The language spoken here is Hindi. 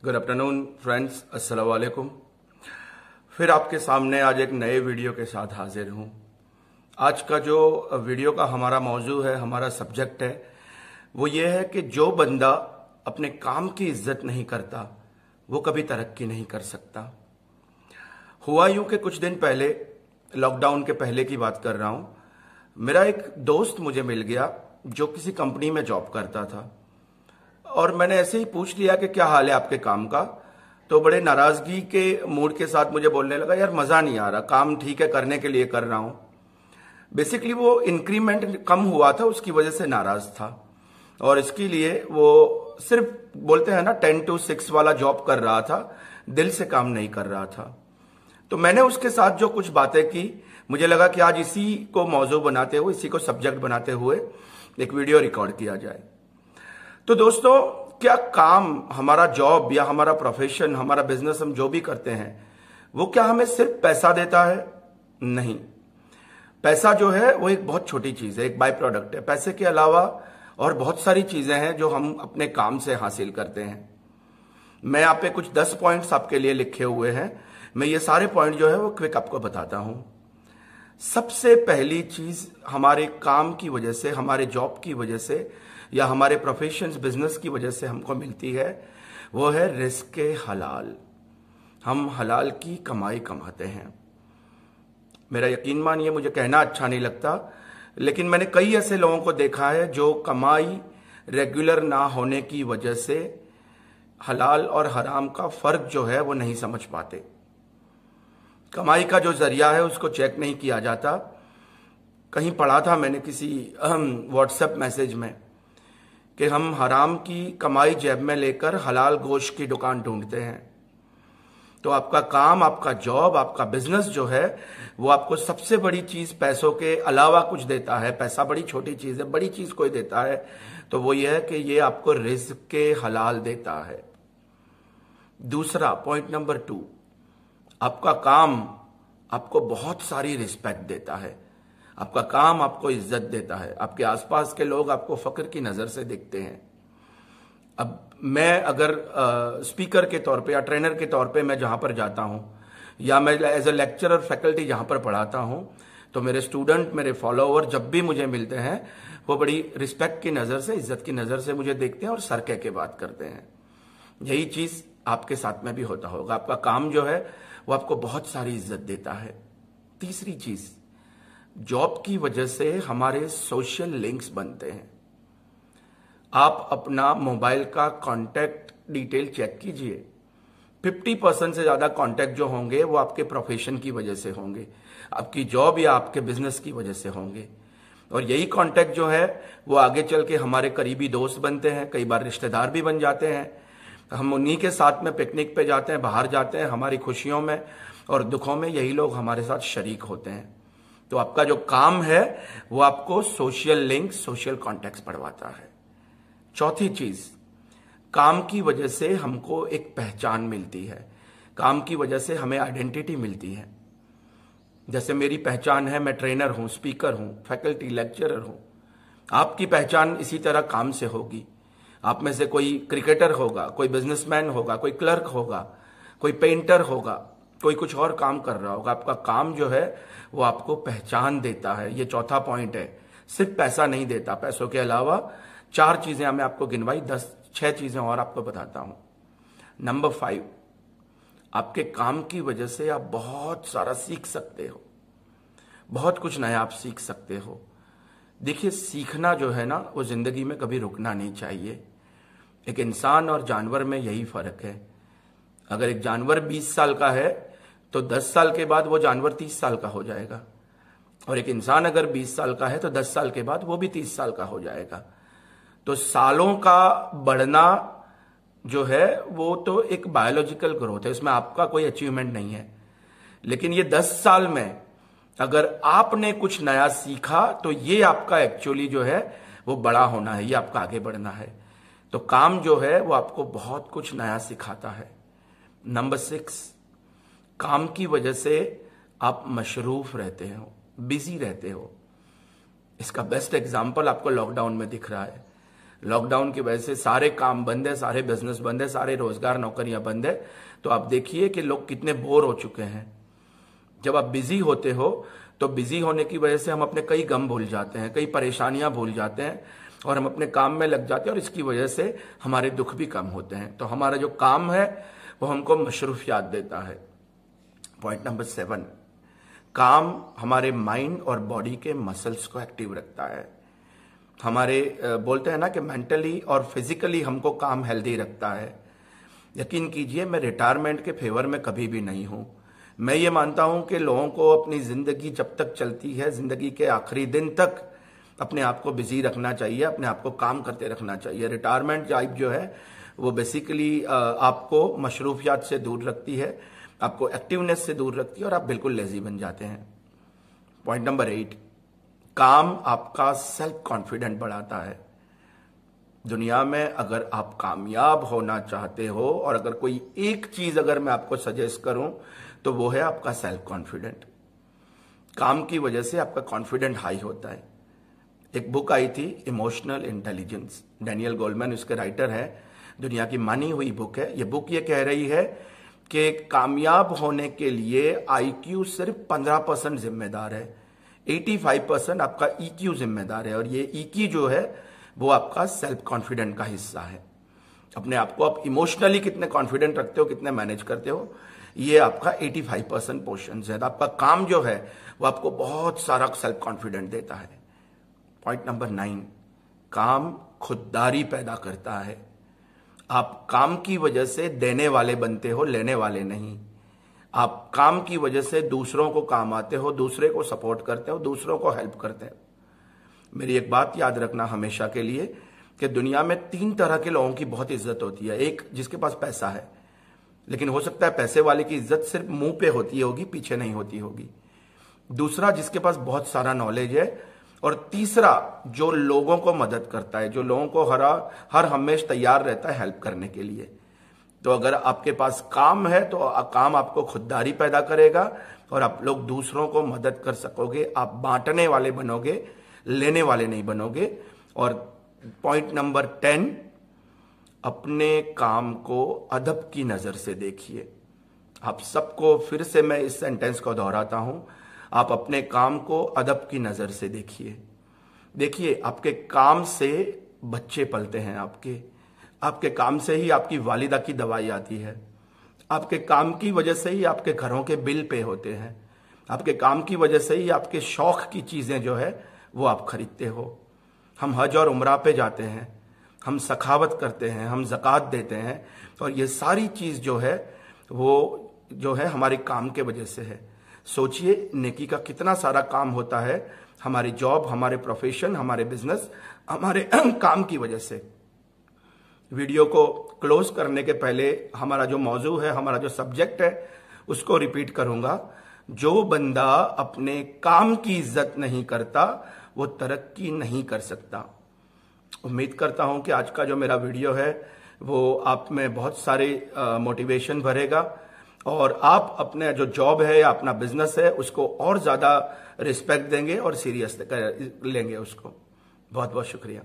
गुड आफ्टरनून फ्रेंड्स, अस्सलाम वालेकुम। फिर आपके सामने आज एक नए वीडियो के साथ हाजिर हूँ। आज का जो वीडियो का हमारा मौजू है, हमारा सब्जेक्ट है, वो ये है कि जो बंदा अपने काम की इज्जत नहीं करता वो कभी तरक्की नहीं कर सकता। हुआ यूं कि कुछ दिन पहले, लॉकडाउन के पहले की बात कर रहा हूँ, मेरा एक दोस्त मुझे मिल गया जो किसी कंपनी में जॉब करता था। और मैंने ऐसे ही पूछ लिया कि क्या हाल है आपके काम का। तो बड़े नाराजगी के मूड के साथ मुझे बोलने लगा, यार मजा नहीं आ रहा, काम ठीक है करने के लिए कर रहा हूं। बेसिकली वो इंक्रीमेंट कम हुआ था, उसकी वजह से नाराज था और इसके लिए वो सिर्फ बोलते हैं ना 10 to 6 वाला जॉब कर रहा था, दिल से काम नहीं कर रहा था। तो मैंने उसके साथ जो कुछ बातें की, मुझे लगा कि आज इसी को मौजू बनाते हुए, इसी को सब्जेक्ट बनाते हुए एक वीडियो रिकॉर्ड किया जाए। तो दोस्तों, क्या काम, हमारा जॉब या हमारा प्रोफेशन, हमारा बिजनेस, हम जो भी करते हैं, वो क्या हमें सिर्फ पैसा देता है? नहीं। पैसा जो है वो एक बहुत छोटी चीज है, एक बाय प्रोडक्ट है। पैसे के अलावा और बहुत सारी चीजें हैं जो हम अपने काम से हासिल करते हैं। मैं यहाँ पे कुछ 10 पॉइंट्स आपके लिए लिखे हुए हैं। मैं ये सारे पॉइंट जो है वो क्विक आपको बताता हूं। सबसे पहली चीज हमारे काम की वजह से, हमारे जॉब की वजह से या हमारे प्रोफेशन, बिजनेस की वजह से हमको मिलती है, वो है रिस्क हलाल। हम हलाल की कमाई कमाते हैं। मेरा यकीन मानिए, मुझे कहना अच्छा नहीं लगता, लेकिन मैंने कई ऐसे लोगों को देखा है जो कमाई रेगुलर ना होने की वजह से हलाल और हराम का फर्क जो है वो नहीं समझ पाते। कमाई का जो जरिया है उसको चेक नहीं किया जाता। कहीं पढ़ा था मैंने किसी व्हाट्सएप मैसेज में कि हम हराम की कमाई जेब में लेकर हलाल गोश्त की दुकान ढूंढते हैं। तो आपका काम, आपका जॉब, आपका बिजनेस जो है वो आपको सबसे बड़ी चीज पैसों के अलावा कुछ देता है। पैसा बड़ी छोटी चीज है, बड़ी चीज कोई देता है तो वो ये है कि ये आपको रिस्क के हलाल देता है। दूसरा पॉइंट नंबर 2, आपका काम आपको बहुत सारी रिस्पेक्ट देता है। आपका काम आपको इज्जत देता है। आपके आसपास के लोग आपको फक्र की नजर से देखते हैं। अब मैं अगर स्पीकर के तौर पे या ट्रेनर के तौर पे मैं जहां पर जाता हूं, या मैं एज ए लेक्चरर फैकल्टी जहां पर पढ़ाता हूं, तो मेरे स्टूडेंट, मेरे फॉलोअर जब भी मुझे मिलते हैं वो बड़ी रिस्पेक्ट की नजर से, इज्जत की नजर से मुझे देखते हैं और सर कह के बात करते हैं। यही चीज आपके साथ में भी होता होगा। आपका काम जो है वो आपको बहुत सारी इज्जत देता है। तीसरी चीज, जॉब की वजह से हमारे सोशल लिंक्स बनते हैं। आप अपना मोबाइल का कांटेक्ट डिटेल चेक कीजिए। 50% से ज्यादा कांटेक्ट जो होंगे वो आपके प्रोफेशन की वजह से होंगे, आपकी जॉब या आपके बिजनेस की वजह से होंगे। और यही कांटेक्ट जो है वो आगे चल के हमारे करीबी दोस्त बनते हैं, कई बार रिश्तेदार भी बन जाते हैं। हम उन्हीं के साथ में पिकनिक पे जाते हैं, बाहर जाते हैं, हमारी खुशियों में और दुखों में यही लोग हमारे साथ शरीक होते हैं। तो आपका जो काम है वो आपको सोशल लिंक, सोशल कॉन्टेक्ट बढ़वाता है। चौथी चीज, काम की वजह से हमको एक पहचान मिलती है। काम की वजह से हमें आइडेंटिटी मिलती है। जैसे मेरी पहचान है, मैं ट्रेनर हूं, स्पीकर हूं, फैकल्टी, लेक्चरर हूं। आपकी पहचान इसी तरह काम से होगी। आप में से कोई क्रिकेटर होगा, कोई बिजनेसमैन होगा, कोई क्लर्क होगा, कोई पेंटर होगा, कोई कुछ और काम कर रहा होगा। आपका काम जो है वो आपको पहचान देता है। ये चौथा पॉइंट है। सिर्फ पैसा नहीं देता, पैसों के अलावा 4 चीजें हमें आपको गिनवाई, 6 चीजें और आपको बताता हूं। नंबर 5, आपके काम की वजह से आप बहुत सारा सीख सकते हो। बहुत कुछ नया आप सीख सकते हो। देखिए, सीखना जो है ना वो जिंदगी में कभी रुकना नहीं चाहिए। एक इंसान और जानवर में यही फर्क है। अगर एक जानवर 20 साल का है तो 10 साल के बाद वो जानवर 30 साल का हो जाएगा। और एक इंसान अगर 20 साल का है तो 10 साल के बाद वो भी 30 साल का हो जाएगा। तो सालों का बढ़ना जो है वो तो एक बायोलॉजिकल ग्रोथ है, उसमें आपका कोई अचीवमेंट नहीं है। लेकिन ये 10 साल में अगर आपने कुछ नया सीखा तो ये आपका एक्चुअली जो है वो बड़ा होना है, ये आपका आगे बढ़ना है। तो काम जो है वो आपको बहुत कुछ नया सिखाता है। नंबर 6, काम की वजह से आप मशरूफ रहते हो, बिजी रहते हो। इसका बेस्ट एग्जाम्पल आपको लॉकडाउन में दिख रहा है। लॉकडाउन की वजह से सारे काम बंद है, सारे बिजनेस बंद है, सारे रोजगार नौकरियां बंद है। तो आप देखिए कि लोग कितने बोर हो चुके हैं। जब आप बिजी होते हो तो बिजी होने की वजह से हम अपने कई गम भूल जाते हैं, कई परेशानियां भूल जाते हैं और हम अपने काम में लग जाते हैं और इसकी वजह से हमारे दुख भी कम होते हैं। तो हमारा जो काम है वो हमको मशरूफियत देता है। पॉइंट नंबर 7, काम हमारे माइंड और बॉडी के मसल्स को एक्टिव रखता है। हमारे बोलते हैं ना कि मेंटली और फिजिकली हमको काम हेल्दी रखता है। यकीन कीजिए मैं रिटायरमेंट के फेवर में कभी भी नहीं हूं। मैं ये मानता हूं कि लोगों को अपनी जिंदगी जब तक चलती है, जिंदगी के आखिरी दिन तक अपने आप को बिजी रखना चाहिए, अपने आप को काम करते रखना चाहिए। रिटायरमेंट लाइफ जो है वो बेसिकली आपको मशरूफियात से दूर रखती है, आपको एक्टिवनेस से दूर रखती है और आप बिल्कुल लेजी बन जाते हैं। पॉइंट नंबर 8, काम आपका सेल्फ कॉन्फिडेंट बढ़ाता है। दुनिया में अगर आप कामयाब होना चाहते हो और अगर कोई एक चीज अगर मैं आपको सजेस्ट करूं तो वो है आपका सेल्फ कॉन्फिडेंट। काम की वजह से आपका कॉन्फिडेंट हाई होता है। एक बुक आई थी इमोशनल इंटेलिजेंस, डैनियल गोलमैन उसके राइटर हैं, दुनिया की मानी हुई बुक है। ये बुक ये कह रही है कि कामयाब होने के लिए IQ सिर्फ 15% जिम्मेदार है, 85% आपका EQ जिम्मेदार है। और ये EQ जो है वो आपका सेल्फ कॉन्फिडेंट का हिस्सा है। अपने आप को आप इमोशनली कितने कॉन्फिडेंट रखते हो, कितने मैनेज करते हो, ये आपका 85% पोर्शन है। आपका काम जो है वो आपको बहुत सारा सेल्फ कॉन्फिडेंट देता है। पॉइंट नंबर 9, काम खुददारी पैदा करता है। आप काम की वजह से देने वाले बनते हो, लेने वाले नहीं। आप काम की वजह से दूसरों को काम आते हो, दूसरे को सपोर्ट करते हो, दूसरों को हेल्प करते हो। मेरी एक बात याद रखना हमेशा के लिए कि दुनिया में 3 तरह के लोगों की बहुत इज्जत होती है। एक, जिसके पास पैसा है, लेकिन हो सकता है पैसे वाले की इज्जत सिर्फ मुंह पे होती होगी, पीछे नहीं होती होगी। दूसरा, जिसके पास बहुत सारा नॉलेज है। और तीसरा, जो लोगों को मदद करता है, जो लोगों को हर हमेशा तैयार रहता है हेल्प करने के लिए। तो अगर आपके पास काम है तो काम आपको खुददारी पैदा करेगा और आप लोग दूसरों को मदद कर सकोगे। आप बांटने वाले बनोगे, लेने वाले नहीं बनोगे। और पॉइंट नंबर 10, अपने काम को अदब की नजर से देखिए। आप सबको फिर से मैं इस सेंटेंस को दोहराता हूं, आप अपने काम को अदब की नजर से देखिए। देखिए, आपके काम से बच्चे पलते हैं, आपके काम से ही आपकी वालिदा की दवाई आती है, आपके काम की वजह से ही आपके घरों के बिल पे होते हैं, आपके काम की वजह से ही आपके शौक की चीजें जो है वो आप खरीदते हो। हम हज और उम्रा पे जाते हैं, हम सखावत करते हैं, हम ज़कात देते हैं और ये सारी चीज जो है वो जो है हमारे काम के वजह से है। सोचिए नेकी का कितना सारा काम होता है हमारी जॉब, हमारे प्रोफेशन, हमारे बिजनेस, हमारे काम की वजह से। वीडियो को क्लोज करने के पहले हमारा जो मौजू है, हमारा जो सब्जेक्ट है, उसको रिपीट करूंगा। जो बंदा अपने काम की इज्जत नहीं करता वो तरक्की नहीं कर सकता। उम्मीद करता हूं कि आज का जो मेरा वीडियो है वो आप में बहुत सारे मोटिवेशन भरेगा और आप अपने जो जॉब है या अपना बिजनेस है उसको और ज्यादा रिस्पेक्ट देंगे और सीरियस लेंगे उसको। बहुत बहुत शुक्रिया।